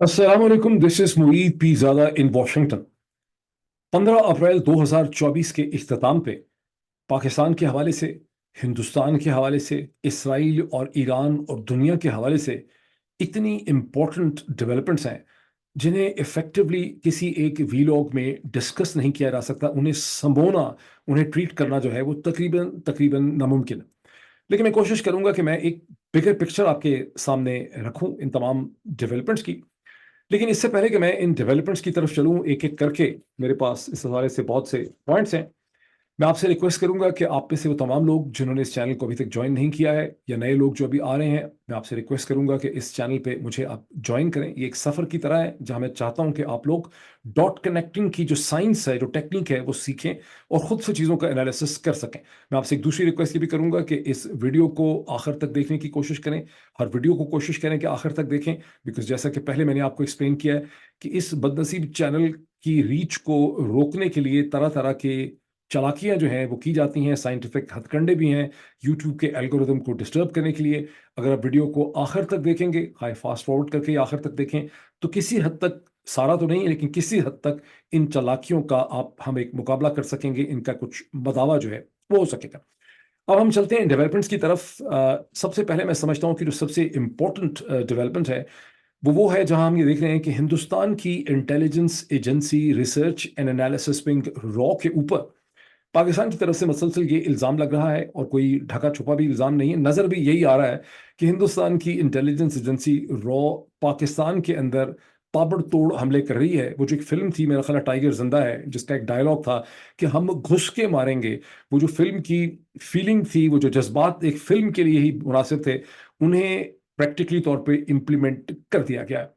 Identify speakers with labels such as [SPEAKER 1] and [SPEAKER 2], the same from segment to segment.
[SPEAKER 1] अस्सलाम वालेकुम, this is Moeed Pirzada in Washington. 15 अप्रैल 2024 के इख्तिताम पे पाकिस्तान के हवाले से, हिंदुस्तान के हवाले से, इसराइल और ईरान और दुनिया के हवाले से इतनी इम्पोर्टेंट डेवलपमेंट्स हैं जिन्हें इफेक्टिवली किसी एक वीलॉग में डिस्कस नहीं किया जा सकता। उन्हें संबोना, उन्हें ट्रीट करना जो है वो तकरीबन तकरीबन नामुमकिन है। लेकिन मैं कोशिश करूंगा कि मैं एक बिगर पिक्चर आपके सामने रखूं इन तमाम डेवलपमेंट्स की। लेकिन इससे पहले कि मैं इन डेवलपमेंट्स की तरफ चलूं एक एक करके, मेरे पास इस हवाले से बहुत से पॉइंट्स हैं। मैं आपसे रिक्वेस्ट करूंगा कि आप में से वो तमाम लोग जिन्होंने इस चैनल को अभी तक ज्वाइन नहीं किया है या नए लोग जो अभी आ रहे हैं, मैं आपसे रिक्वेस्ट करूंगा कि इस चैनल पे मुझे आप ज्वाइन करें। ये एक सफ़र की तरह है जहां मैं चाहता हूं कि आप लोग डॉट कनेक्टिंग की जो साइंस है, जो टेक्निक है, वो सीखें और खुद से चीज़ों का एनालिसिस कर सकें। मैं आपसे एक दूसरी रिक्वेस्ट ये भी करूंगा कि इस वीडियो को आखिर तक देखने की कोशिश करें। हर वीडियो को कोशिश करें कि आखिर तक देखें, बिकॉज जैसा कि पहले मैंने आपको एक्सप्लेन किया है कि इस बदनसीब चैनल की रीच को रोकने के लिए तरह तरह के चालाकियां जो हैं वो की जाती हैं। साइंटिफिक हथकंडे भी हैं यूट्यूब के एल्गोरिदम को डिस्टर्ब करने के लिए। अगर आप वीडियो को आखिर तक देखेंगे, हाई फास्ट फॉरवर्ड करके आखिर तक देखें, तो किसी हद तक, सारा तो नहीं लेकिन किसी हद तक, इन चालाकियों का आप हम एक मुकाबला कर सकेंगे, इनका कुछ बदावा जो है वो हो सकेगा। अब हम चलते हैं डेवलपमेंट्स की तरफ। सबसे पहले मैं समझता हूँ कि जो सबसे इम्पोर्टेंट डेवलपमेंट है वो है जहां हम ये देख रहे हैं कि हिंदुस्तान की intelligence agency research and analysis wing raw के ऊपर पाकिस्तान की तरफ से मुसलसल ये इल्ज़ाम लग रहा है, और कोई ढका छुपा भी इल्ज़ाम नहीं है, नज़र भी यही आ रहा है कि हिंदुस्तान की इंटेलिजेंस एजेंसी रॉ पाकिस्तान के अंदर ताबड़तोड़ हमले कर रही है। वो जो एक फिल्म थी, मेरा ख्याल है टाइगर जिंदा है, जिसका एक डायलॉग था कि हम घुस के मारेंगे। वो जो फिल्म की फीलिंग थी, वो जो जज्बात एक फिल्म के लिए ही मुनासिब थे, उन्हें प्रैक्टिकली तौर पे इम्प्लीमेंट कर दिया गया है।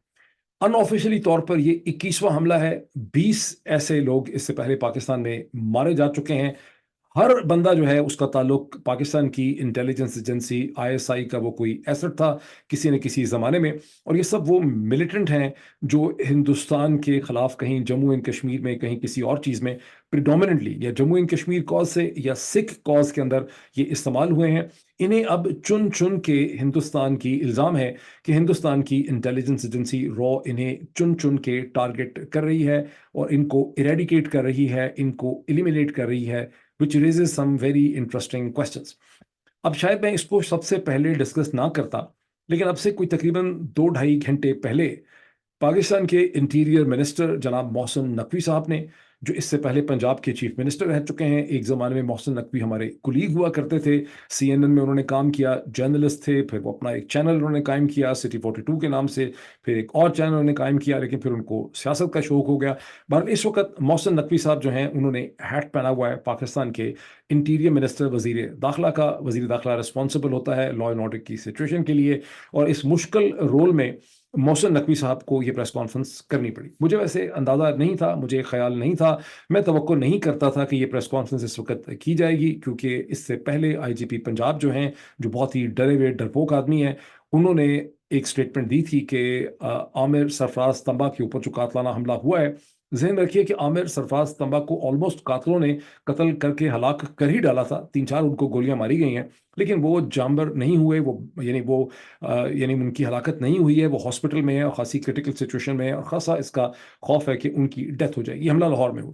[SPEAKER 1] अनऑफिशियली तौर पर ये 21वां हमला है। 20 ऐसे लोग इससे पहले पाकिस्तान में मारे जा चुके हैं। हर बंदा जो है उसका ताल्लुक पाकिस्तान की इंटेलिजेंस एजेंसी आईएसआई का वो कोई एसेट था किसी न किसी ज़माने में। और ये सब वो मिलिटेंट हैं जो हिंदुस्तान के खिलाफ कहीं जम्मू एंड कश्मीर में, कहीं किसी और चीज़ में, प्रिडोमिनेंटली या जम्मू एंड कश्मीर कॉज से या सिख कॉज के अंदर ये इस्तेमाल हुए हैं। इन्हें अब चुन चुन के हिंदुस्तान की इल्ज़ाम है कि हिंदुस्तान की इंटेलिजेंस एजेंसी रॉ इन्हें चुन चुन के टारगेट कर रही है और इनको इरेडिकेट कर रही है, इनको एलिमिनेट कर रही है, which raises some very interesting questions। अब शायद मैं इसको सबसे पहले डिस्कस ना करता, लेकिन अब से कोई तकरीबन 2-2.5 घंटे पहले पाकिस्तान के इंटीरियर मिनिस्टर जनाब मोहसिन नकवी साहब ने, जो इससे पहले पंजाब के चीफ मिनिस्टर रह चुके हैं, एक ज़माने में मोहसिन नकवी हमारे कुलीग हुआ करते थे, सीएनएन में उन्होंने काम किया, जर्नलिस्ट थे, फिर वो अपना एक चैनल उन्होंने कायम किया सिटी 42 के नाम से, फिर एक और चैनल उन्होंने कायम किया, लेकिन फिर उनको सियासत का शौक हो गया। बहरहाल इस वक्त मोहसिन नकवी साहब जो हैं, उन्होंने हैट पहना हुआ है पाकिस्तान के इंटीरियर मिनिस्टर, वजीर दाखिला का। वजीर दाखिला रिस्पॉन्सिबल होता है लॉ एंड ऑर्डर की सिचुएशन के लिए, और इस मुश्किल रोल में मोहसिन नकवी साहब को ये प्रेस कॉन्फ्रेंस करनी पड़ी। मुझे वैसे अंदाज़ा नहीं था, मुझे ख्याल नहीं था, मैं तवक्को नहीं करता था कि ये प्रेस कॉन्फ्रेंस इस वक्त की जाएगी, क्योंकि इससे पहले आईजीपी पंजाब जो हैं, जो बहुत ही डरे हुए डरपोक आदमी हैं, उन्होंने एक स्टेटमेंट दी थी कि आमिर सरफराज तंबा के ऊपर जो कातलाना हमला हुआ है, जहन में रखिए कि आमिर सरफराज तंबा को ऑलमोस्ट कातलों ने कत्ल करके हलाक कर ही डाला था। 3-4 उनको गोलियां मारी गई हैं, लेकिन वो जानबर नहीं हुए। वो यानी उनकी हलाकत नहीं हुई है, वो हॉस्पिटल में है और खासी क्रिटिकल सिचुएशन में है, और खासा इसका खौफ है कि उनकी डेथ हो जाएगी। हमला लाहौर में हुआ।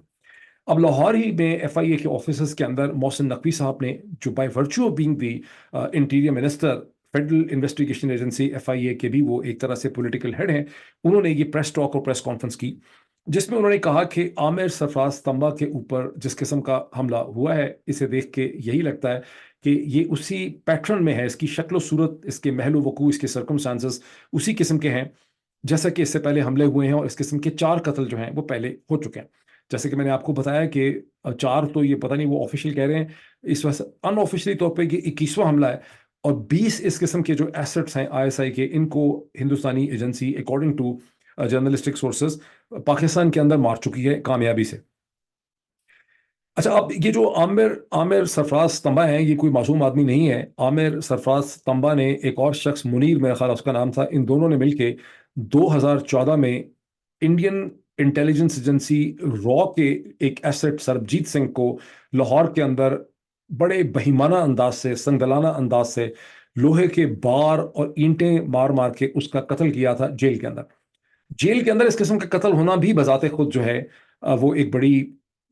[SPEAKER 1] अब लाहौर ही में एफआईए के ऑफिसर्स के अंदर मोहसिन नकवी साहब ने, जो by virtue of being the interior minister, federal investigation agency FIA के भी वो एक तरह से पॉलिटिकल हेड हैं, उन्होंने ये प्रेस टॉक और प्रेस कॉन्फ्रेंस की, जिसमें उन्होंने कहा कि आमिर सरफराज तंबा के ऊपर जिस किस्म का हमला हुआ है, इसे देख के यही लगता है कि ये उसी पैटर्न में है, इसकी शक्ल सूरत, इसके महलो वकू, इसके सर्कमस्टांसेस उसी किस्म के हैं जैसा कि इससे पहले हमले हुए हैं, और इस किस्म के 4 कत्ल जो हैं वो पहले हो चुके हैं। जैसे कि मैंने आपको बताया कि 4 तो ये पता नहीं वो ऑफिशियल कह रहे हैं, इस वजह से अनऑफिशियली तौर पे ये 21वां हमला है, और 20 इस किस्म के जो एसेट्स हैं आईएसआई के, इनको हिंदुस्तानी agency according to journalistic sources Pakistan के अंदर मार चुकी है कामयाबी से। अच्छा, अब ये जो आमिर आमिर सरफराज तंबा है, ये कोई मासूम आदमी नहीं है। आमिर सरफराज तंबा ने, एक और शख्स मुनीर मेरा ख्याल उसका नाम था, इन दोनों ने मिलके 2014 में इंडियन इंटेलिजेंस एजेंसी रॉ के एक एसेट सरबजीत सिंह को लाहौर के अंदर बड़े बहिमाना अंदाज से, संगदलाना अंदाज से, लोहे के बार और ईंटें मार मार के उसका कत्ल किया था जेल के अंदर। जेल के अंदर इस किस्म का कत्ल होना भी बजाते खुद जो है वो एक बड़ी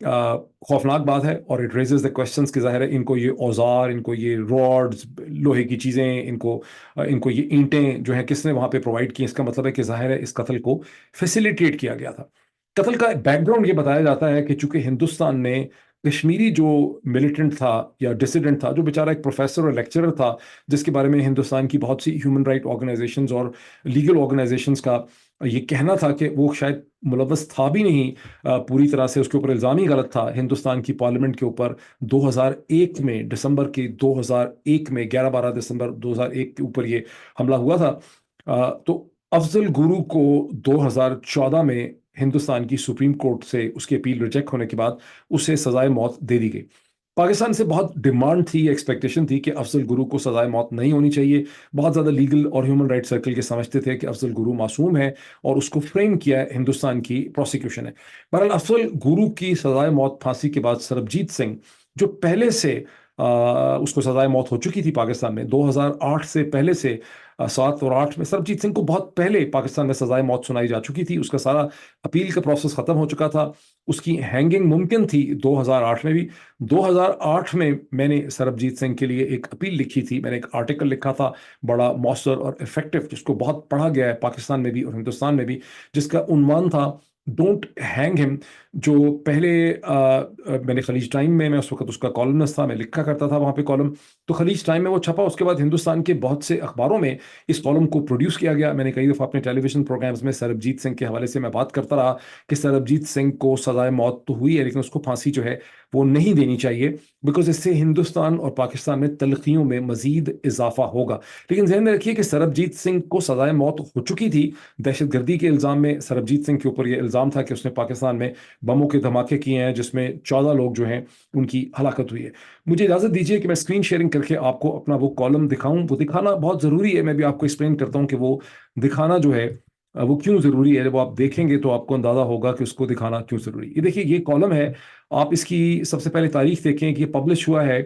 [SPEAKER 1] खौफनाक बात है, और इट रेजेस द क्वेश्चंस कि जाहिर है इनको ये औजार, इनको ये रॉड्स, लोहे की चीज़ें, इनको ये ईंटें जो है किसने वहां पे प्रोवाइड की। इसका मतलब है कि जाहिर है इस कत्ल को फैसिलिटेट किया गया था। कत्ल का बैकग्राउंड ये बताया जाता है कि चूंकि हिंदुस्तान ने कश्मीरी जो मिलिटेंट था या डिसिडेंट था, जो बेचारा एक प्रोफेसर और लेक्चरर था, जिसके बारे में हिंदुस्तान की बहुत सी ह्यूमन राइट ऑर्गेनाइजेशंस और लीगल ऑर्गेनाइजेशंस का ये कहना था कि वो शायद मुलव्वस था भी नहीं पूरी तरह से, उसके ऊपर इल्ज़ाम ही गलत था। हिंदुस्तान की पार्लियामेंट के ऊपर 2001 में, दिसंबर के 2001 में, 11-12 दिसंबर 2001 के ऊपर ये हमला हुआ था। तो अफजल गुरु को 2014 में हिंदुस्तान की सुप्रीम कोर्ट से उसकी अपील रिजेक्ट होने के बाद उसे सजाए मौत दे दी गई। पाकिस्तान से बहुत डिमांड थी, एक्सपेक्टेशन थी कि अफजल गुरु को सजाए मौत नहीं होनी चाहिए। बहुत ज़्यादा लीगल और ह्यूमन राइट सर्कल के समझते थे कि अफजल गुरु मासूम है और उसको फ्रेम किया हिंदुस्तान की प्रोसिक्यूशन है। बहरहाल अफजल गुरु की सजाए मौत फांसी के बाद सरबजीत सिंह, जो पहले से उसको सजाए मौत हो चुकी थी पाकिस्तान में 2008 से पहले से, 7 और 8 में सरबजीत सिंह को बहुत पहले पाकिस्तान में सजाए मौत सुनाई जा चुकी थी। उसका सारा अपील का प्रोसेस खत्म हो चुका था। उसकी हैंगिंग मुमकिन थी 2008 में भी। 2008 में मैंने सरबजीत सिंह के लिए एक अपील लिखी थी, मैंने एक आर्टिकल लिखा था बड़ा मौसर और इफेक्टिव, जिसको बहुत पढ़ा गया है पाकिस्तान में भी और हिंदुस्तान में भी, जिसका उन्वान था डोंट हैंग हिम। जो पहले मैंने खलीज टाइम में, मैं उस वक्त उसका कॉलमनिस्ट था, मैं लिखा करता था वहाँ पे कॉलम, तो खलीज टाइम में वो छपा। उसके बाद हिंदुस्तान के बहुत से अखबारों में इस कॉलम को प्रोड्यूस किया गया। मैंने कई दफ़ा अपने टेलीविजन प्रोग्राम्स में सरबजीत सिंह के हवाले से मैं बात करता रहा कि सरबजीत सिंह को सजाए मौत तो हुई है, लेकिन उसको फांसी जो है वो नहीं देनी चाहिए, बिकॉज इससे हिंदुस्तान और पाकिस्तान में तलखियों में मजीद इजाफा होगा। लेकिन ध्यान में रखिए कि सरबजीत सिंह को सजाए मौत हो चुकी थी दहशतगर्दी के इल्ज़ाम में। सरबजीत सिंह के ऊपर यह इल्ज़ाम था कि उसने पाकिस्तान में बमों के धमाके किए हैं, जिसमें 14 लोग जो हैं उनकी हलाकत हुई है। मुझे इजाज़त दीजिए कि मैं स्क्रीन शेयरिंग करके आपको अपना वो कॉलम दिखाऊं। वो दिखाना बहुत ज़रूरी है, मैं भी आपको एक्सप्लेन करता हूं कि वो दिखाना जो है वो क्यों ज़रूरी है। जब आप देखेंगे तो आपको अंदाज़ा होगा कि उसको दिखाना क्यों ज़रूरी है। ये देखिए, ये कॉलम है, आप इसकी सबसे पहले तारीख देखें कि ये पब्लिश हुआ है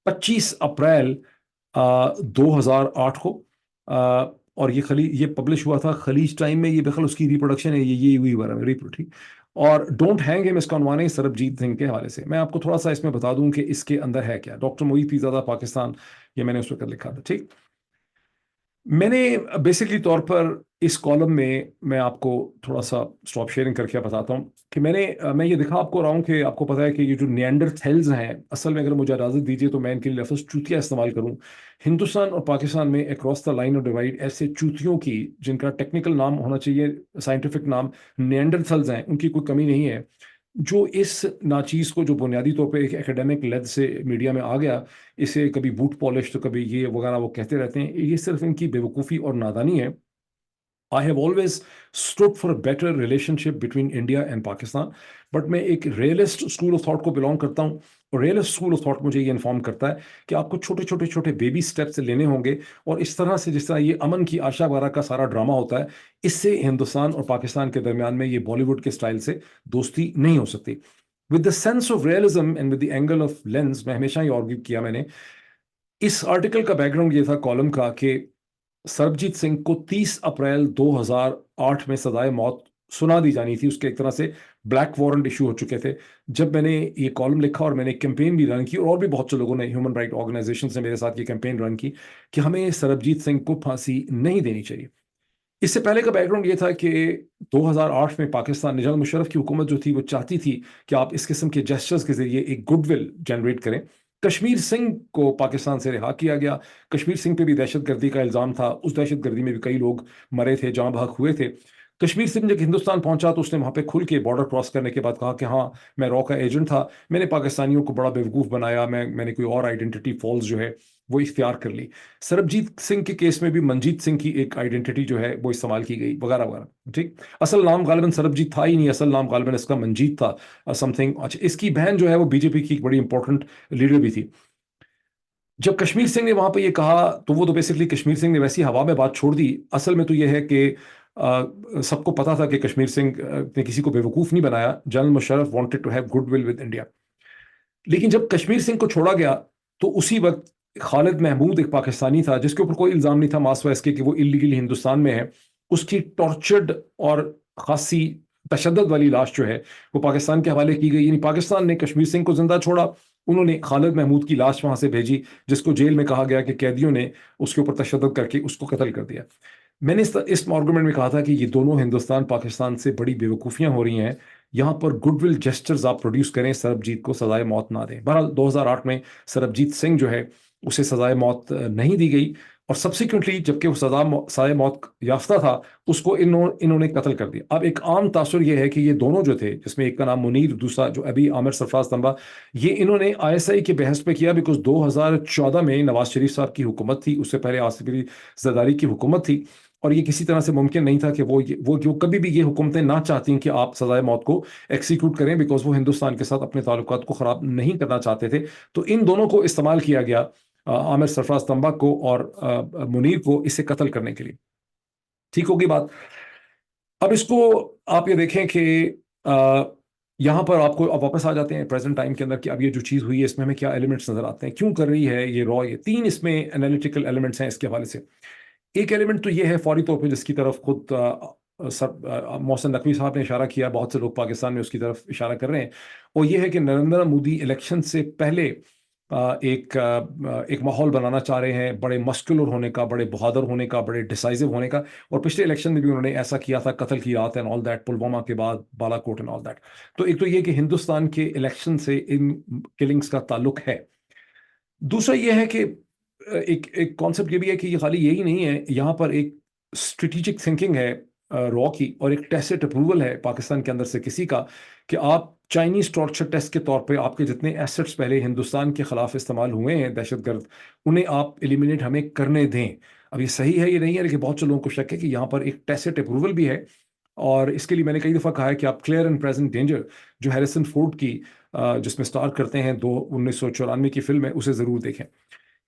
[SPEAKER 1] 25 अप्रैल 2008 को। और ये पब्लिश हुआ था खलीज टाइम में। ये बेखल उसकी रिप्रोडक्शन है, ये हुई हुआ है ठीक। और डोंट हैंग हिम इसका उन्वान है सरबजीत सिंह के हवाले से। मैं आपको थोड़ा सा इसमें बता दूं कि इसके अंदर है क्या। डॉक्टर मोईद पीरज़ादा पाकिस्तान, ये मैंने उस वक्त लिखा था ठीक। मैंने बेसिकली तौर पर इस कॉलम में मैं आपको थोड़ा सा स्टॉप शेयरिंग करके बताता हूँ कि मैं ये दिखा आपको रहा हूँ कि आपको पता है कि ये जो निएंडरथैल्स हैं, असल में अगर मुझे इजाज़त दीजिए तो मैं इनके लिए लफ्ज़ चूतिया इस्तेमाल करूँ। हिंदुस्तान और पाकिस्तान में across the line of divide ऐसे चूतियों की, जिनका टेक्निकल नाम होना चाहिए, साइंटिफिक नाम निएंडरथैल्स हैं, उनकी कोई कमी नहीं है। जो इस नाचीज़ को, जो बुनियादी तौर पे एक एकेडमिक लेद से मीडिया में आ गया, इसे कभी बूट पॉलिश तो कभी ये वगैरह वो कहते रहते हैं, ये सिर्फ इनकी बेवकूफ़ी और नादानी है। I have always stood for a better relationship between India and Pakistan, but मैं एक रियलिस्ट स्कूल ऑफ थॉट को बिलोंग करता हूँ। और रियलिस्ट स्कूल ऑफ थॉट मुझे ये इन्फॉर्म करता है कि आपको छोटे छोटे छोटे बेबी स्टेप्स लेने होंगे, और इस तरह से, जिस तरह ये अमन की आशा वगैरह का सारा ड्रामा होता है, इससे हिंदुस्तान और पाकिस्तान के दरमियान में ये बॉलीवुड के स्टाइल से दोस्ती नहीं हो सकती। With the sense of realism and with the angle of lens, मैं हमेशा ही आर्ग्यू किया मैंने। इस आर्टिकल का बैकग्राउंड ये था कॉलम का कि सरबजीत सिंह को 30 अप्रैल 2008 में सजाए मौत सुना दी जानी थी। उसके एक तरह से ब्लैक वारंट इशू हो चुके थे। जब मैंने ये कॉलम लिखा और मैंने कैंपेन भी रन की, और भी बहुत से लोगों ने, ह्यूमन राइट ऑर्गेनाइजेशन ने मेरे साथ ये कैंपेन रन की कि हमें सरबजीत सिंह को फांसी नहीं देनी चाहिए। इससे पहले का बैकग्राउंड ये था कि 2008 में पाकिस्तान, निजाम मुशर्रफ की हुकूमत जो थी, वो चाहती थी कि आप इस किस्म के जेस्चर्स के जरिए एक गुडविल जनरेट करें। कश्मीर सिंह को पाकिस्तान से रिहा किया गया। कश्मीर सिंह पे भी दहशतगर्दी का इल्ज़ाम था। उस दहशतगर्दी में भी कई लोग मरे थे, जहाँ बहक हुए थे। कश्मीर सिंह जब हिंदुस्तान पहुंचा तो उसने वहां पे खुल के बॉर्डर क्रॉस करने के बाद कहा कि हाँ, मैं रॉ का एजेंट था, मैंने पाकिस्तानियों को बड़ा बेवकूफ़ बनाया, मैंने कोई और आइडेंटिटी फॉल्स जो है वो इख्तियार कर ली। सरबजीत सिंह के केस में भी मनजीत सिंह की एक आइडेंटिटी जो है वो इस्तेमाल की गई, वगैरह वगैरह ठीक। असल नाम गालिबन सरबजीत था ही नहीं, असल नाम गालिबन इसका मंजीत था समथिंग। अच्छा, इसकी बहन जो है वो बीजेपी की एक बड़ी इंपॉर्टेंट लीडर भी थी। जब कश्मीर सिंह ने वहां पे ये कहा, तो वो तो बेसिकली कश्मीर सिंह ने वैसी हवा में बात छोड़ दी। असल में तो ये है कि सबको पता था कि कश्मीर सिंह ने किसी को बेवकूफ़ नहीं बनाया। General Musharraf wanted to have goodwill with India. लेकिन जब कश्मीर सिंह को छोड़ा गया, तो उसी वक्त खालिद महमूद, एक पाकिस्तानी था जिसके ऊपर कोई इल्ज़ाम नहीं था मास वैस के कि वो इलीगली हिंदुस्तान में है, उसकी टॉर्चर्ड और खासी तशद्दुद वाली लाश जो है वो पाकिस्तान के हवाले की गई। यानी पाकिस्तान ने कश्मीर सिंह को जिंदा छोड़ा, उन्होंने खालिद महमूद की लाश वहां से भेजी, जिसको जेल में कहा गया कि कैदियों ने उसके ऊपर तशद्दुद करके उसको कत्ल कर दिया। मैंने इस आर्गुमेंट में कहा था कि ये दोनों हिंदुस्तान पाकिस्तान से बड़ी बेवकूफ़ियां हो रही हैं। यहाँ पर गुडविल जेस्चर्स आप प्रोड्यूस करें, सरबजीत को सजाए मौत ना दें। बहरहाल 2008 में सरबजीत सिंह जो है उसे सजाए मौत नहीं दी गई, और सब्सिक्वेंटली जबकि वो सजाए मौत याफ्ता था, उसको इन्होंने कत्ल कर दिया। अब एक आम तासुर ये है कि ये दोनों जो थे, जिसमें एक का नाम मुनीर, दूसरा जो अभी आमिर सरफराज तंबा, ये इन्होंने आईएसआई के बहस पे किया, बिकॉज 2014 में नवाज शरीफ साहब की हुकूमत थी, उससे पहले आसिफ अली जरदारी की हुकूमत थी, और ये किसी तरह से मुमकिन नहीं था कि वो कभी भी ये हुकूमतें ना चाहती कि आप सजाए मौत को एक्सिक्यूट करें, बिकॉज वो हिंदुस्तान के साथ अपने ताल्लुकात को ख़राब नहीं करना चाहते थे। तो इन दोनों को इस्तेमाल किया गया, आमिर सरफराज तंबा को और मुनीर को, इसे कत्ल करने के लिए। ठीक होगी बात। अब इसको आप ये देखें कि यहाँ पर आपको अब वापस आ जाते हैं प्रेजेंट टाइम के अंदर कि अब ये जो चीज़ हुई है इसमें हमें क्या एलिमेंट्स नजर आते हैं, क्यों कर रही है ये रॉ। ये तीन इसमें एनालिटिकल एलिमेंट्स हैं इसके हवाले से। एक एलिमेंट तो ये है फौरी तौर पे, जिसकी तरफ खुद मोहसिन नकवी साहब ने इशारा किया, बहुत से लोग पाकिस्तान में उसकी तरफ इशारा कर रहे हैं, और ये है कि नरेंद्र मोदी इलेक्शन से पहले एक माहौल बनाना चाह रहे हैं, बड़े मस्कुलर होने का, बड़े बहादुर होने का, बड़े डिसाइसिव होने का। और पिछले इलेक्शन में भी उन्होंने ऐसा किया था, कत्ल की रात एंड ऑल दैट, पुलवामा के बाद बालाकोट एंड ऑल दैट। तो एक तो ये कि हिंदुस्तान के इलेक्शन से इन किलिंग्स का ताल्लुक है। दूसरा ये है कि एक एक कॉन्सेप्ट ये भी है कि ये खाली यही नहीं है, यहाँ पर एक स्ट्रेटेजिक थिंकिंग है रॉ की, और एक टेसिट अप्रूवल है पाकिस्तान के अंदर से किसी का, कि आप चाइनीज टॉर्चर टेस्ट के तौर पे आपके जितने एसेट्स पहले हिंदुस्तान के खिलाफ इस्तेमाल हुए हैं दहशतगर्द, उन्हें आप एलिमिनेट हमें करने दें। अब ये सही है ये नहीं है, लेकिन बहुत से लोगों को शक है कि यहाँ पर एक टेसिट अप्रूवल भी है। और इसके लिए मैंने कई दफ़ा कहा है कि आप क्लियर एंड प्रेजेंट डेंजर, जो हैरिसन फोर्ड की जिसमें स्टार करते हैं, 1994 की फिल्म है, उसे ज़रूर देखें।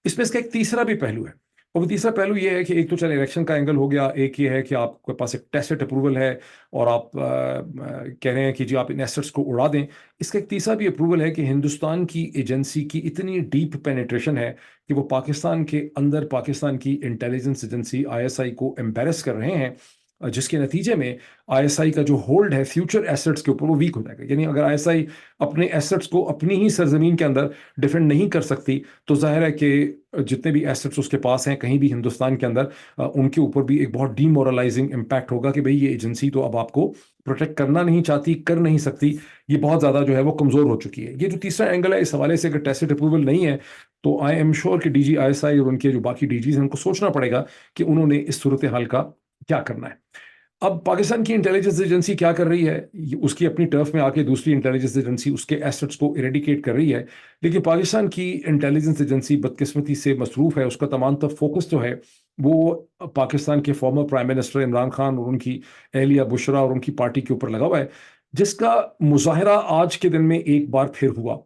[SPEAKER 1] इसमें इसका एक तीसरा भी पहलू है, और वो तीसरा पहलू ये है कि एक तो चल इलेक्शन का एंगल हो गया, एक ये है कि आपके पास एक टेसिट अप्रूवल है और आप कह रहे हैं कि जी आप इन एसेट्स को उड़ा दें। इसका एक तीसरा भी अप्रूवल है कि हिंदुस्तान की एजेंसी की इतनी डीप पेनिट्रेशन है कि वो पाकिस्तान के अंदर पाकिस्तान की इंटेलिजेंस एजेंसी आईएसआई को एम्बेरस कर रहे हैं, जिसके नतीजे में आईएसआई का जो होल्ड है फ्यूचर एसेट्स के ऊपर वो वीक हो जाएगा। यानी अगर आईएसआई अपने एसेट्स को अपनी ही सरजमीन के अंदर डिफेंड नहीं कर सकती, तो जाहिर है कि जितने भी एसेट्स उसके पास हैं कहीं भी हिंदुस्तान के अंदर, उनके ऊपर भी एक बहुत डीमोरलाइजिंग इम्पैक्ट होगा कि भाई ये एजेंसी तो अब आपको प्रोटेक्ट करना नहीं चाहती, कर नहीं सकती, ये बहुत ज़्यादा जो है वो कमज़ोर हो चुकी है। ये जो तीसरा एंगल है, इस हवाले से अगर टेसिट अप्रूवल नहीं है, तो आई एम श्योर कि डीजी आईएसआई और उनके जो बाकी डीजीज हैं उनको सोचना पड़ेगा कि उन्होंने इस सूरत हाल का क्या करना है। अब पाकिस्तान की इंटेलिजेंस एजेंसी क्या कर रही है, उसकी अपनी टर्फ में आके दूसरी इंटेलिजेंस एजेंसी उसके एसेट्स को इरेडिकेट कर रही है, लेकिन पाकिस्तान की इंटेलिजेंस एजेंसी बदकिस्मती से मसरूफ है, उसका तमाम तर फोकस जो है वो पाकिस्तान के former prime minister Imran Khan और उनकी एहलिया बुशरा और उनकी पार्टी के ऊपर लगा हुआ है, जिसका मुजाहरा आज के दिन में एक बार फिर हुआ।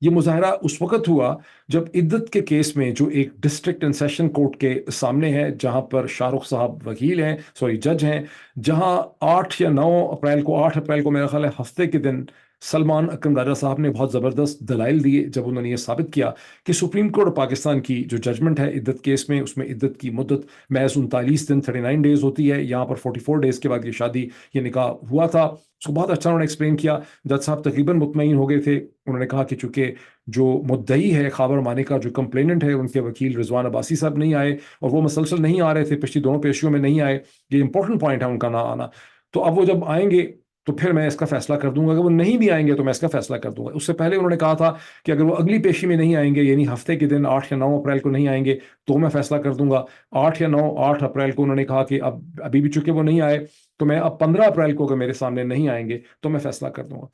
[SPEAKER 1] ये मुजाहरा उस वक्त हुआ जब इद्दत के केस में, जो एक डिस्ट्रिक्ट एंड सेशन कोर्ट के सामने है, जहां पर शाहरुख साहब वकील हैं, सॉरी जज हैं, जहां 8 अप्रैल को मेरा ख्याल है हफ्ते के दिन सलमान अकरम राजा साहब ने बहुत ज़बरदस्त दलाइल दिए, जब उन्होंने ये साबित किया कि सुप्रीम कोर्ट पाकिस्तान की जो जजमेंट है इद्दत केस में, उसमें इद्दत की मुद्दत महज 39 दिन 39 डेज होती है। यहाँ पर 44 डेज के बाद ये शादी, ये निकाह हुआ था। उसको बहुत अच्छा उन्होंने एक्सप्लेन किया। जज साहब तकरीबन मुतमईन हो गए थे। उन्होंने कहा कि चूंकि जो मुद्दई है खाबर माने का, जो कंप्लेनेंट है, उनके वकील रिजवान अब्बासी साहब नहीं आए, और वो मसलसल नहीं आ रहे थे, पिछली दोनों पेशियों में नहीं आए, ये इंपॉर्टेंट पॉइंट है उनका ना आना। तो अब वो जब आएंगे तो फिर मैं इसका फैसला कर दूंगा, अगर वो नहीं भी आएंगे तो मैं इसका फैसला कर दूंगा। उससे पहले उन्होंने कहा था कि अगर वो अगली पेशी में नहीं आएंगे, यानी हफ्ते के दिन 8 या 9 अप्रैल को नहीं आएंगे, तो मैं फैसला कर दूंगा। 8 अप्रैल को उन्होंने कहा कि अब अभी भी चूंकि वो नहीं आए, तो मैं अब 15 अप्रैल को अगर मेरे सामने नहीं आएंगे तो मैं फैसला कर दूंगा।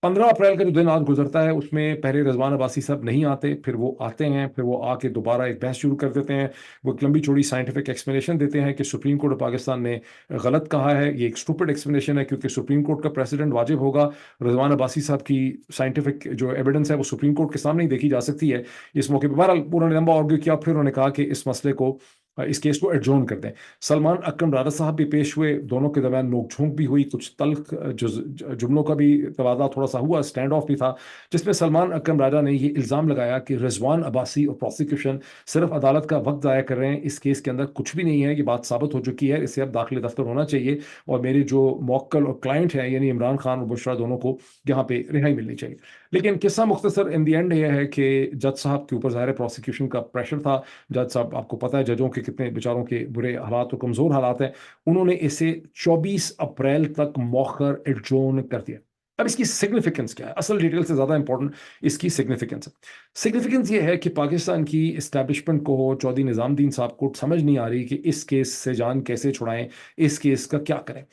[SPEAKER 1] 15 अप्रैल का जो दिन आज गुजरता है, उसमें पहले रिजवान अब्बासी साहब नहीं आते, फिर वो आते हैं, फिर वो आके दोबारा एक बहस शुरू कर देते हैं। वो एक लंबी चौड़ी साइंटिफिक एक्सप्लेनेशन देते हैं कि सुप्रीम कोर्ट ऑफ पाकिस्तान ने गलत कहा है। ये एक स्टूपिड एक्सप्लेनेशन है, क्योंकि सुप्रीम कोर्ट का प्रेसिडेंट वाजिब होगा। रिजवान अब्बासी साहब की साइंटिफिक जो एविडेंस है वो सुप्रीम कोर्ट के सामने ही देखी जा सकती है। इस मौके पर बहरहाल उन्होंने लंबा आर्ग्यू किया, फिर उन्होंने कहा कि इस मसले को इस केस को एडजॉर्न कर दें। सलमान अकरम राजा साहब भी पेश हुए, दोनों के दरमियान नोकझोंक भी हुई, कुछ तल्ख जुमलों का भी तबादला थोड़ा सा हुआ, स्टैंड ऑफ भी था, जिसमें सलमान अकरम राजा ने ये इल्ज़ाम लगाया कि रिजवान अब्बासी और प्रोसिक्यूशन सिर्फ अदालत का वक्त ज़ाया कर रहे हैं, इस केस के अंदर कुछ भी नहीं है, ये बात साबित हो चुकी है, इसे अब दाखिली दफ्तर होना चाहिए और मेरे जो मौक्कल और क्लाइंट हैं यानी इमरान खान और बुशरा दोनों को यहाँ पे रिहाई मिलनी चाहिए। लेकिन किस्सा मुख्तसर इन दी एंड यह है कि जज साहब के ऊपर ज़ाहिर प्रोसिक्यूशन का प्रेशर था। जज साहब, आपको पता है जजों के कितने बेचारों के बुरे हालात और कमज़ोर हालात हैं, उन्होंने इसे 24 अप्रैल तक मौखर एडजोर्न कर दिया। अब इसकी सिग्निफिकेंस क्या है, असल डिटेल से ज़्यादा इंपॉर्टेंट इसकी सिग्निफिकेंस है। सिग्निफिकेंस ये है कि पाकिस्तान की इस्टेब्लिशमेंट को, चौधरी निज़ामुद्दीन साहब को समझ नहीं आ रही कि इस केस से जान कैसे छुड़ाएं, इस केस का क्या करें।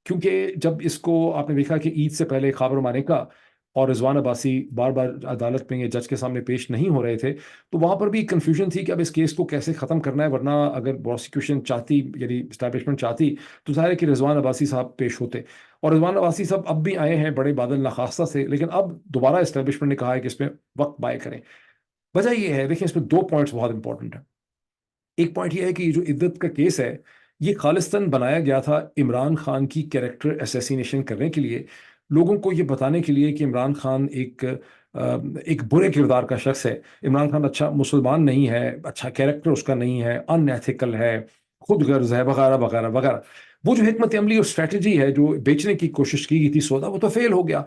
[SPEAKER 1] क्योंकि जब इसको आपने देखा कि ईद से पहले खाबर मानेका और रिजवान अब्बासी बार बार अदालत में ये जज के सामने पेश नहीं हो रहे थे, तो वहां पर भी कंफ्यूजन थी कि अब इस केस को कैसे ख़त्म करना है, वरना अगर प्रोसिक्यूशन चाहती यानी इस्टेब्लिशमेंट चाहती तो जाहिर है कि रिजवान अब्बासी साहब पेश होते। और रिजवान अब्बासी साहब अब भी आए हैं बड़े बादल नखास्ता से, लेकिन अब दोबारा इस्टेब्लिशमेंट ने कहा है कि इसमें वक्त बाय करें। वजह यह है, देखिए इसमें दो पॉइंट्स बहुत इंपॉर्टेंट है। एक पॉइंट ये है कि ये जो इद्दत का केस है, ये खालिस्तान बनाया गया था इमरान खान की कैरेक्टर असैसिनेशन करने के लिए, लोगों को ये बताने के लिए कि इमरान खान एक बुरे किरदार का शख्स है, इमरान खान अच्छा मुसलमान नहीं है, अच्छा कैरेक्टर उसका नहीं है, अनएथिकल है, खुदगर्ज है, वगैरह वगैरह वगैरह। वो जो हिकमत अमली और स्ट्रैटेजी है जो बेचने की कोशिश की गई थी सौदा, वो तो फेल हो गया।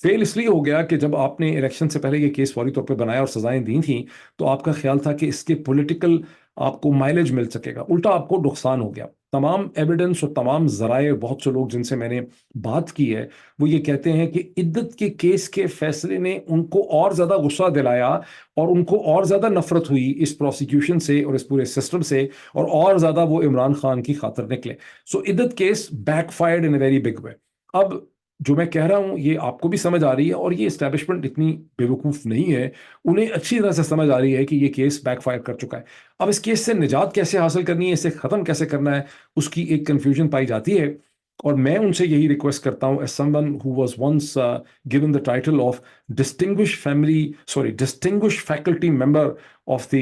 [SPEAKER 1] फेल इसलिए हो गया कि जब आपने इलेक्शन से पहले ये केस फौरी तौर पे बनाया और सजाएं दी थी, तो आपका ख्याल था कि इसके पॉलिटिकल आपको माइलेज मिल सकेगा, उल्टा आपको नुकसान हो गया। तमाम एविडेंस और तमाम जराए, बहुत से लोग जिनसे मैंने बात की है, वो ये कहते हैं कि इद्दत के केस के फैसले ने उनको और ज्यादा गुस्सा दिलाया और उनको और ज्यादा नफरत हुई इस प्रोसिक्यूशन से और इस पूरे सिस्टम से, और ज्यादा वो इमरान खान की खातिर निकले। सो इद्दत case backfired in a very big way. अब जो मैं कह रहा हूं ये आपको भी समझ आ रही है, और ये एस्टेब्लिशमेंट इतनी बेवकूफ नहीं है, उन्हें अच्छी तरह से समझ आ रही है कि ये केस बैकफायर कर चुका है। अब इस केस से निजात कैसे हासिल करनी है, इसे खत्म कैसे करना है, उसकी एक कंफ्यूजन पाई जाती है। और मैं उनसे यही रिक्वेस्ट करता हूं, as someone who was once given the title of distinguish faculty member of the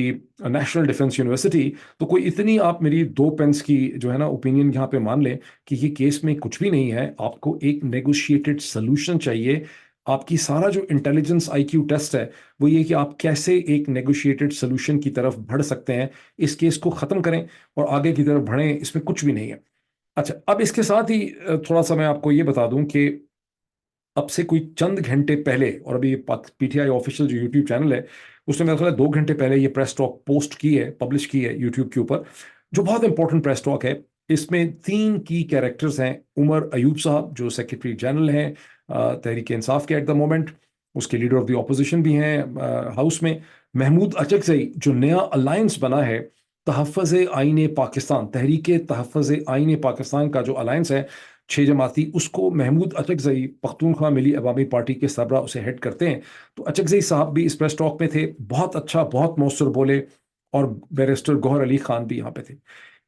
[SPEAKER 1] National Defence University, तो कोई इतनी आप मेरी दो पेन्स की जो है ना ओपिनियन यहाँ पे मान लें कि ये केस में कुछ भी नहीं है, आपको एक नेगोशिएटेड सोल्यूशन चाहिए। आपकी सारा जो इंटेलिजेंस आईक्यू टेस्ट है वो ये कि आप कैसे एक नेगोशिएटेड सोल्यूशन की तरफ बढ़ सकते हैं, इस केस को खत्म करें और आगे की तरफ बढ़ें, इसमें कुछ भी नहीं है। अच्छा, अब इसके साथ ही थोड़ा सा मैं आपको ये बता दूं कि अब से कोई चंद घंटे पहले, और अभी पीटीआई ऑफिशियल जो यूट्यूब चैनल है उसने मेरे ख्याल है 2 घंटे पहले ये प्रेस टॉक पोस्ट की है, पब्लिश की है यूट्यूब के ऊपर, जो बहुत इंपॉर्टेंट प्रेस टॉक है। इसमें 3 की कैरेक्टर्स हैं। उमर अयूब साहब जो सेक्रेटरी जनरल हैं तहरीक इंसाफ के एट द मोमेंट, उसके लीडर ऑफ द ऑपोजिशन भी हैं हाउस में। महमूद अचकजई जो नया अलायंस बना है, तहफ़्फ़ुज़ आईन पाकिस्तान, तहरीक तहफ़्फ़ुज़ आईन पाकिस्तान का जो अलायंस है 6 जमाती, उसको महमूद अचकजई पख्तूनख्वा मिली अवामी पार्टी के सरबरा उसे हेड करते हैं। तो अचकजई साहब भी इस प्रेस टॉक में थे, बहुत अच्छा, बहुत मौसर बोले, और बैरिस्टर गौहर अली खान भी यहाँ पे थे।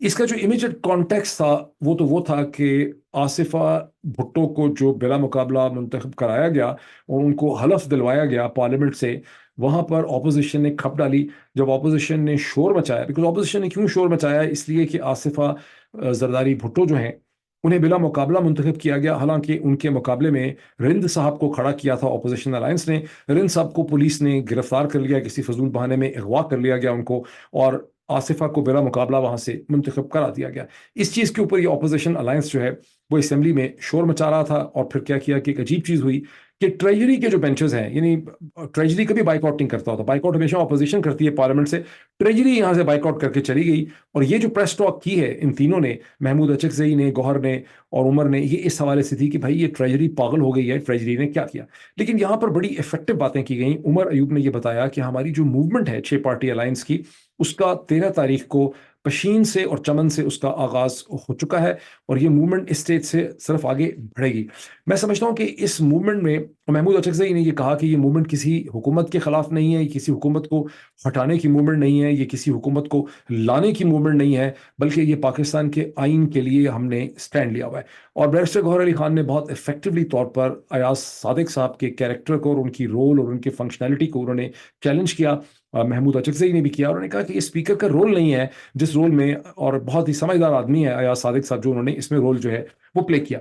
[SPEAKER 1] इसका जो इमीडिएट कॉन्टेक्स्ट था वो था कि आसिफा भुट्टो को जो बिला मुकाबला मुंतखब कराया गया और उनको हलफ दिलवाया गया पार्लियामेंट से, वहां पर ऑपोजिशन ने खप डाली। जब ऑपोजिशन ने शोर मचाया, बिकॉज ऑपोजिशन ने क्यों शोर मचाया, इसलिए कि आसिफा जरदारी भुट्टो जो हैं उन्हें बिला मुकाबला मुंतखब किया गया, हालांकि उनके मुकाबले में रिंद साहब को खड़ा किया था ऑपोजिशन अलायंस ने। रिंद साहब को पुलिस ने गिरफ्तार कर लिया, किसी फजूल बहाने में अगवा कर लिया गया उनको, और आसिफा को बिला मुकाबला वहां से मुंतखब करा दिया गया। इस चीज़ के ऊपर ये ऑपोजिशन अलायंस जो है वो असेंबली में शोर मचा रहा था, और फिर क्या किया कि एक अजीब चीज़ हुई कि ट्रेजरी के जो बेंचेस हैं, यानी ट्रेजरी कभी बाइकआउट नहीं करता होता, बाइकआउट हमेशा ऑपोजिशन करती है पार्लियामेंट से, ट्रेजरी यहाँ से बाइकआउट करके चली गई। और ये जो प्रेस टॉक की है इन तीनों ने, महमूद अचकजई ने, गौहर ने और उमर ने, ये इस हवाले से थी कि भाई ये ट्रेजरी पागल हो गई है, ट्रेजरी ने क्या किया। लेकिन यहाँ पर बड़ी इफेक्टिव बातें की गई। उमर अयूब ने यह बताया कि हमारी जो मूवमेंट है 6 पार्टी अलायंस की, उसका 13 तारीख को पशीन से और चमन से उसका आगाज हो चुका है, और ये मूवमेंट इस स्टेज से सिर्फ आगे बढ़ेगी। मैं समझता हूं कि इस मूवमेंट में और महमूद अचकज़ई ने ये कहा कि ये मूवमेंट किसी हुकूमत के खिलाफ नहीं है, ये किसी हुकूमत को हटाने की मूवमेंट नहीं है, ये किसी हुकूमत को लाने की मूवमेंट नहीं है, बल्कि ये पाकिस्तान के आइन के लिए हमने स्टैंड लिया हुआ है। और बैरिस्टर गौहर अली खान ने बहुत इफेक्टिवली तौर पर अयाज सादिक साहब के कैरेक्टर को और उनकी रोल और उनकी फंक्शनैलिटी को उन्होंने चैलेंज किया। महमूद अचकज़ई ने भी किया, और उन्होंने कहा कि ये स्पीकर का रोल नहीं है जिस रोल में, और बहुत ही समझदार आदमी है अयाज सादिक साहब जो उन्होंने इसमें रोल जो है वो प्ले किया।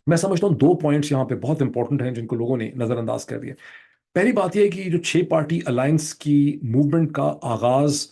[SPEAKER 1] मैं समझता हूँ दो पॉइंट्स यहाँ पे बहुत इंपॉर्टेंट हैं जिनको लोगों ने नजरअंदाज कर दिया। पहली बात यह है कि जो 6 पार्टी अलायंस की मूवमेंट का आगाज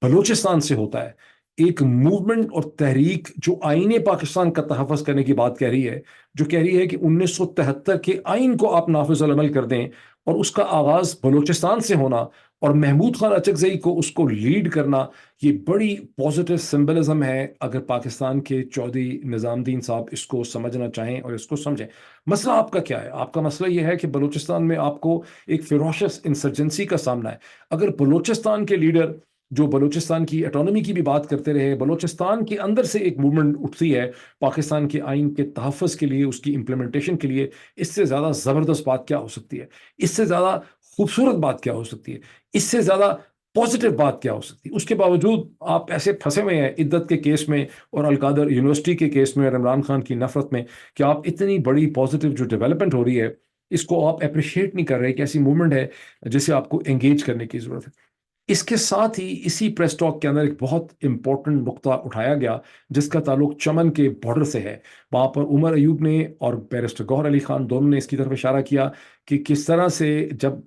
[SPEAKER 1] बलूचिस्तान से होता है, एक मूवमेंट और तहरीक जो आईने पाकिस्तान का तहफ़्फ़ुज़ करने की बात कह रही है, जो कह रही है कि 1973 के आइन को आप नाफिज़ अमल कर दें, और उसका आगाज बलूचिस्तान से होना और महमूद खान अचकज़ई को उसको लीड करना, ये बड़ी पॉजिटिव सिंबलिज्म है अगर पाकिस्तान के चौधरी निज़ामुद्दीन साहब इसको समझना चाहें और इसको समझें। मसला आपका क्या है? आपका मसला यह है कि बलूचिस्तान में आपको एक फिरोशस इंसर्जेंसी का सामना है। अगर बलूचिस्तान के लीडर जो बलूचिस्तान की ऑटोनॉमी की भी बात करते रहे, बलूचिस्तान के अंदर से एक मूवमेंट उठती है पाकिस्तान के आइन के तहफ़्फ़ुज़ के लिए, उसकी इम्प्लीमेंटेशन के लिए, इससे ज़्यादा ज़बरदस्त बात क्या हो सकती है? इससे ज़्यादा खूबसूरत बात क्या हो सकती है? इससे ज़्यादा पॉजिटिव बात क्या हो सकती है? उसके बावजूद आप ऐसे फंसे हुए हैं इद्दत के केस में और अलकादर यूनिवर्सिटी के केस में और इमरान खान की नफरत में, कि आप इतनी बड़ी पॉजिटिव जो डेवलपमेंट हो रही है इसको आप अप्रिशिएट नहीं कर रहे कि ऐसी मूवमेंट है जिसे आपको एंगेज करने की ज़रूरत है। इसके साथ ही इसी प्रेस टॉक के अंदर एक बहुत इंपॉर्टेंट नुक्ता उठाया गया जिसका ताल्लुक चमन के बॉर्डर से है। वहां पर उमर अयूब ने और बैरिस्टर गौहर अली खान दोनों ने इसकी तरफ इशारा किया कि किस तरह से जब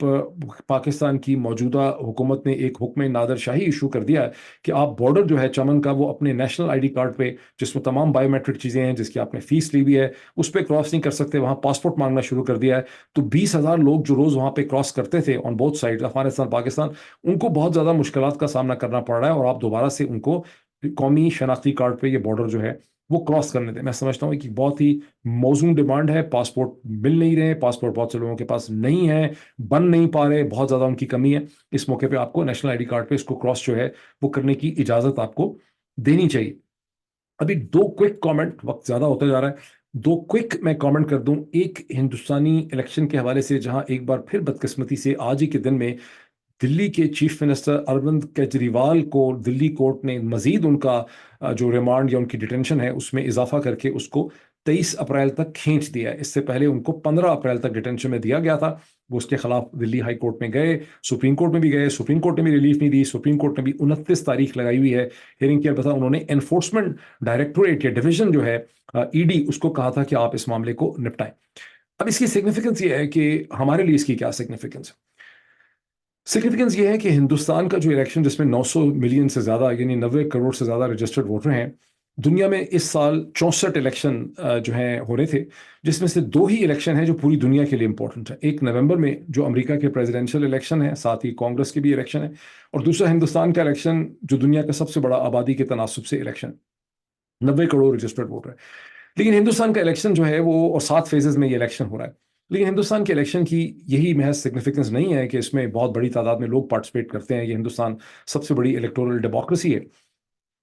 [SPEAKER 1] पाकिस्तान की मौजूदा हुकूमत ने एक हुक्म नादर शाही इशू कर दिया कि आप बॉर्डर जो है चमन का वो अपने नेशनल आईडी कार्ड पे, जिसमें तमाम बायोमेट्रिक चीज़ें हैं, जिसकी आपने फीस ली हुई है, उस पर क्रॉस नहीं कर सकते, वहाँ पासपोर्ट मांगना शुरू कर दिया है। तो 20,000 लोग जो रोज़ वहाँ पे क्रॉस करते थे on both side, Afghanistan Pakistan, उनको बहुत ज़्यादा मुश्किलात का सामना करना पड़ रहा है, और आप दोबारा से उनको कौमी शनाख्ती कार्ड पे ये बॉर्डर जो है वो क्रॉस करने दें। मैं समझता हूँ कि बहुत ही मौजूद डिमांड है। पासपोर्ट मिल नहीं रहे, पासपोर्ट बहुत से लोगों के पास नहीं है, बन नहीं पा रहे, बहुत ज़्यादा उनकी कमी है। इस मौके पे आपको नेशनल आईडी कार्ड पे इसको क्रॉस जो है वो करने की इजाज़त आपको देनी चाहिए। अभी दो क्विक कमेंट, वक्त ज़्यादा होता जा रहा है, दो क्विक मैं कमेंट कर दूं। एक हिंदुस्तानी इलेक्शन के हवाले से, जहां एक बार फिर बदकिस्मती से आज ही के दिन में दिल्ली के चीफ मिनिस्टर अरविंद केजरीवाल को दिल्ली कोर्ट ने मजीद उनका जो रिमांड या उनकी डिटेंशन है उसमें इजाफा करके उसको 23 अप्रैल तक खींच दिया है। इससे पहले उनको 15 अप्रैल तक डिटेंशन में दिया गया था। वो उसके खिलाफ दिल्ली हाई कोर्ट में गए, सुप्रीम कोर्ट में भी गए, सुप्रीम कोर्ट ने भी रिलीफ नहीं दी, सुप्रीम कोर्ट ने भी 29 तारीख लगाई हुई है हियरिंग की। अलबत्ता उन्होंने एनफोर्समेंट डायरेक्टोरेट या डिवीजन जो है ईडी, उसको कहा था कि आप इस मामले को निपटाएं। अब इसकी सिग्निफिकेंस ये है कि हमारे लिए इसकी क्या सिग्निफिकेंस है। सिग्निफिकेंस ये है कि हिंदुस्तान का जो इलेक्शन, जिसमें 900 मिलियन से ज़्यादा यानी 90 करोड़ से ज़्यादा रजिस्टर्ड वोटर हैं, दुनिया में इस साल 64 इलेक्शन जो हैं हो रहे थे, जिसमें से दो ही इलेक्शन हैं जो पूरी दुनिया के लिए इंपॉर्टेंट है। एक नवंबर में जो अमेरिका के प्रेसिडेंशियल इलेक्शन है, साथ ही कांग्रेस के भी इलेक्शन है, और दूसरा हिंदुस्तान का इलेक्शन जो दुनिया का सबसे बड़ा आबादी के तनासुब से इलेक्शन, 90 करोड़ रजिस्टर्ड वोटर है। लेकिन हिंदुस्तान का इलेक्शन जो है वो, और 7 फेजेस में ये इलेक्शन हो रहा है, लेकिन हिंदुस्तान के इलेक्शन की यही महज सिग्निफिकेंस नहीं है कि इसमें बहुत बड़ी तादाद में लोग पार्टिसिपेट करते हैं, ये हिंदुस्तान सबसे बड़ी इलेक्टोरल डेमोक्रेसी है।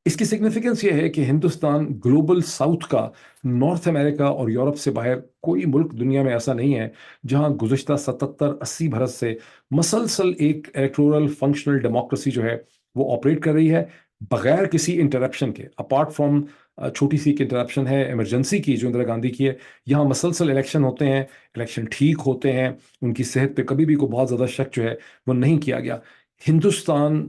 [SPEAKER 1] इसकी सिग्निफिकेंस ये है कि हिंदुस्तान ग्लोबल साउथ का, नॉर्थ अमेरिका और यूरोप से बाहर कोई मुल्क दुनिया में ऐसा नहीं है जहां गुज़श्ता 77-80 बरस से मसलसल एक इलेक्टोरल फंक्शनल डेमोक्रेसी जो है वो ऑपरेट कर रही है, बगैर किसी इंटरप्शन के। अपार्ट फ्रॉम छोटी सी एक इंटरप्शन है इमरजेंसी की जो इंदिरा गांधी की है, यहाँ मसलसल इलेक्शन होते हैं, इलेक्शन ठीक होते हैं, उनकी सेहत पे कभी भी कोई बहुत ज़्यादा शक जो है वो नहीं किया गया। हिंदुस्तान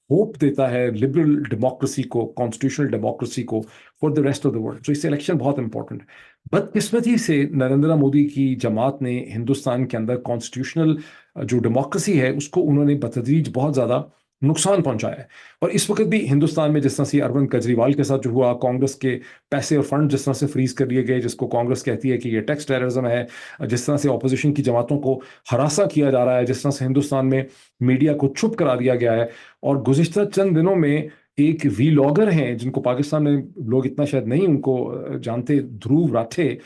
[SPEAKER 1] होप देता है लिबरल डेमोक्रेसी को, कॉन्स्टिट्यूशनल डेमोक्रेसी को for the rest of the world. तो इससे इलेक्शन बहुत इंपॉर्टेंट है। बदकिस्मती से नरेंद्र मोदी की जमात ने हिंदुस्तान के अंदर कॉन्स्टिट्यूशनल जो डेमोक्रेसी है उसको उन्होंने बतदरीज बहुत ज़्यादा नुकसान पहुंचाया है। और इस वक्त भी हिंदुस्तान में जिस तरह से अरविंद केजरीवाल के साथ जो हुआ, कांग्रेस के पैसे और फंड जिस तरह से फ्रीज कर लिए गए, जिसको कांग्रेस कहती है कि ये टैक्स टेररिज्म है, जिस तरह से ऑपोजिशन की जमातों को हरासा किया जा रहा है, जिस तरह से हिंदुस्तान में मीडिया को चुप करा दिया गया है। और गुज़िश्ता चंद दिनों में एक वीलॉगर हैं जिनको पाकिस्तान में लोग इतना शायद नहीं उनको जानते, ध्रुव राठे,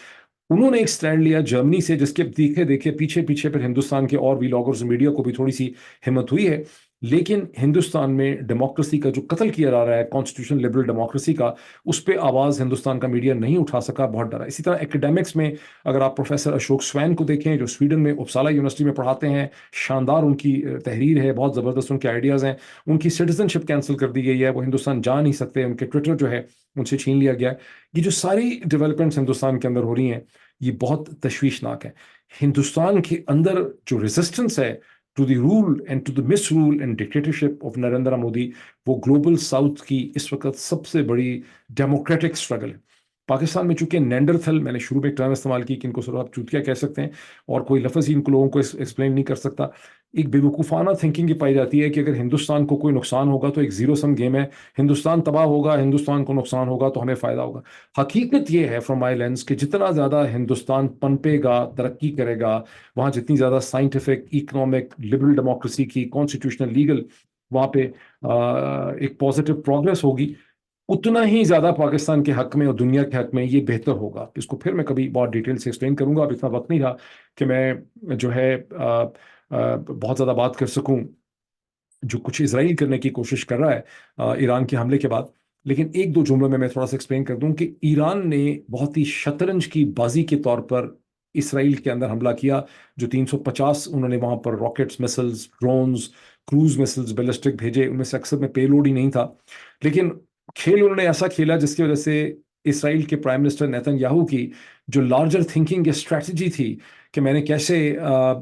[SPEAKER 1] उन्होंने एक स्टैंड लिया जर्मनी से, जिसके देखे देखे पीछे पीछे फिर हिंदुस्तान के और वीलॉगर्स मीडिया को भी थोड़ी सी हिम्मत हुई है। लेकिन हिंदुस्तान में डेमोक्रेसी का जो कत्ल किया जा रहा है, कॉन्स्टिट्यूशन लिबरल डेमोक्रेसी का, उस पर आवाज़ हिंदुस्तान का मीडिया नहीं उठा सका, बहुत डरा। इसी तरह एकेडमिक्स में अगर आप प्रोफेसर अशोक स्वैन को देखें, जो स्वीडन में उपसाला यूनिवर्सिटी में पढ़ाते हैं, शानदार उनकी तहरीर है, बहुत ज़बरदस्त उनके आइडियाज़ हैं। उनकी सिटीजनशिप कैंसिल कर दी गई है, वो हिंदुस्तान जा नहीं सकते, उनके ट्विटर जो है उनसे छीन लिया गया है। ये जो सारी डेवलपमेंट्स हिंदुस्तान के अंदर हो रही हैं, ये बहुत तशवीशनाक है। हिंदुस्तान के अंदर जो रेजिस्टेंस है to the rule and to the misrule and dictatorship of Narendra Modi, वो ग्लोबल साउथ की इस वक्त सबसे बड़ी डेमोक्रेटिक स्ट्रगल है। पाकिस्तान में चूंकि नेंडरथल, मैंने शुरू में एक टर्म इस्तेमाल की कि इनको सिर्फ आप चूतिया कह सकते हैं और कोई लफ्ज़ ही इनको लोगों को एक्सप्लेन नहीं कर सकता। एक बेवकूफ़ाना थिंकिंग ये पाई जाती है कि अगर हिंदुस्तान को कोई नुकसान होगा तो एक जीरो सम गेम है, हिंदुस्तान तबाह होगा, हिंदुस्तान को नुकसान होगा तो हमें फ़ायदा होगा। हकीकत ये है फ्रॉम माई लेंस कि जितना ज़्यादा हिंदुस्तान पनपेगा, तरक्की करेगा, वहाँ जितनी ज़्यादा साइंटिफिक, इकोनॉमिक, लिबरल डेमोक्रेसी की, कॉन्स्टिट्यूशनल, लीगल, वहाँ पे एक पॉजिटिव प्रोग्रेस होगी, उतना ही ज़्यादा पाकिस्तान के हक में और दुनिया के हक में ये बेहतर होगा। इसको फिर मैं कभी बहुत डिटेल से एक्सप्लेन करूंगा, अब इतना वक्त नहीं रहा कि मैं जो है बहुत ज़्यादा बात कर सकूं जो कुछ इसराइल करने की कोशिश कर रहा है ईरान के हमले के बाद। लेकिन एक दो जुमलों में मैं थोड़ा सा एक्सप्लेन कर दूं कि ईरान ने बहुत ही शतरंज की बाजी के तौर पर इसराइल के अंदर हमला किया। जो 350 उन्होंने वहां पर rockets, missiles, drones, cruise missiles, ballistic भेजे, उनमें से अक्सर में पेलोड ही नहीं था। लेकिन खेल उन्होंने ऐसा खेला जिसकी वजह से इसराइल के प्राइम मिनिस्टर नेतन्याहू की जो लार्जर थिंकिंग या स्ट्रैटेजी थी कि मैंने कैसे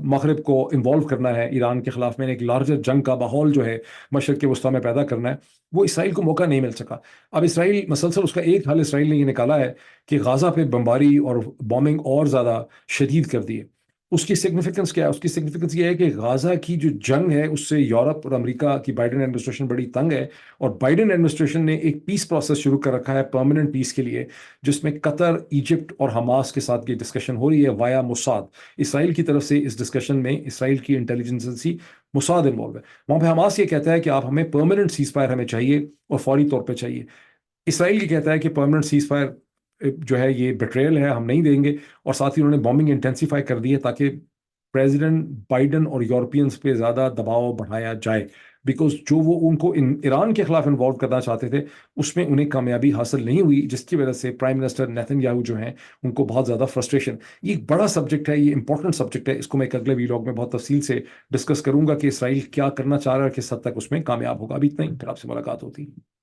[SPEAKER 1] मगरब को इन्वॉल्व करना है ईरान के खिलाफ, मैंने एक लार्जर जंग का माहौल जो है मशरक़ के वस्ता में पैदा करना है, वो इसराइल को मौका नहीं मिल सका। अब इसराइल मसलसल उसका एक हल इसराइल ने ये निकाला है कि गाज़ा पे बमबारी और बॉम्बिंग और ज़्यादा शदीद कर दी है। उसकी सिग्निफिकेंस क्या है? उसकी सिग्निफिकेंस ये है कि गाज़ा की जो जंग है उससे यूरोप और अमेरिका की बाइडेन एडमिनिस्ट्रेशन बड़ी तंग है, और बाइडेन एडमिनिस्ट्रेशन ने एक पीस प्रोसेस शुरू कर रखा है परमानेंट पीस के लिए, जिसमें कतर, इजिप्ट और हमास के साथ ये डिस्कशन हो रही है वाया मुसाद। इसराइल की तरफ से इस डिस्कशन में इसराइल की इंटेलिजेंस एजेंसी मुसाद इन्वॉल्व है। वहां पे हमास ये कहता है कि आप हमें परमानेंट सीज फायर हमें चाहिए और फौरी तौर पर चाहिए। इसराइल ये कहता है कि परमानेंट सीज फायर जो है ये बेट्रेयल है, हम नहीं देंगे। और साथ ही उन्होंने बॉम्बिंग इंटेंसिफाई कर दी है ताकि प्रेसिडेंट बाइडन और यूरोपियंस पे ज़्यादा दबाव बढ़ाया जाए, बिकॉज जो वो उनको ईरान के खिलाफ इन्वॉल्व करना चाहते थे उसमें उन्हें कामयाबी हासिल नहीं हुई, जिसकी वजह से प्राइम मिनिस्टर नेतन्याहू जो हैं उनको बहुत ज़्यादा फ्रस्ट्रेशन। ये एक बड़ा सब्जेक्ट है, ये इंपॉर्टेंट सब्जेक्ट है, इसको मैं एक अगले वीलॉग में बहुत तफसील से डिस्कस करूंगा कि इसराइल क्या करना चाह रहा है, किस हद तक उसमें कामयाब होगा। अभी इतना ही, फिर आपसे मुलाकात होती है।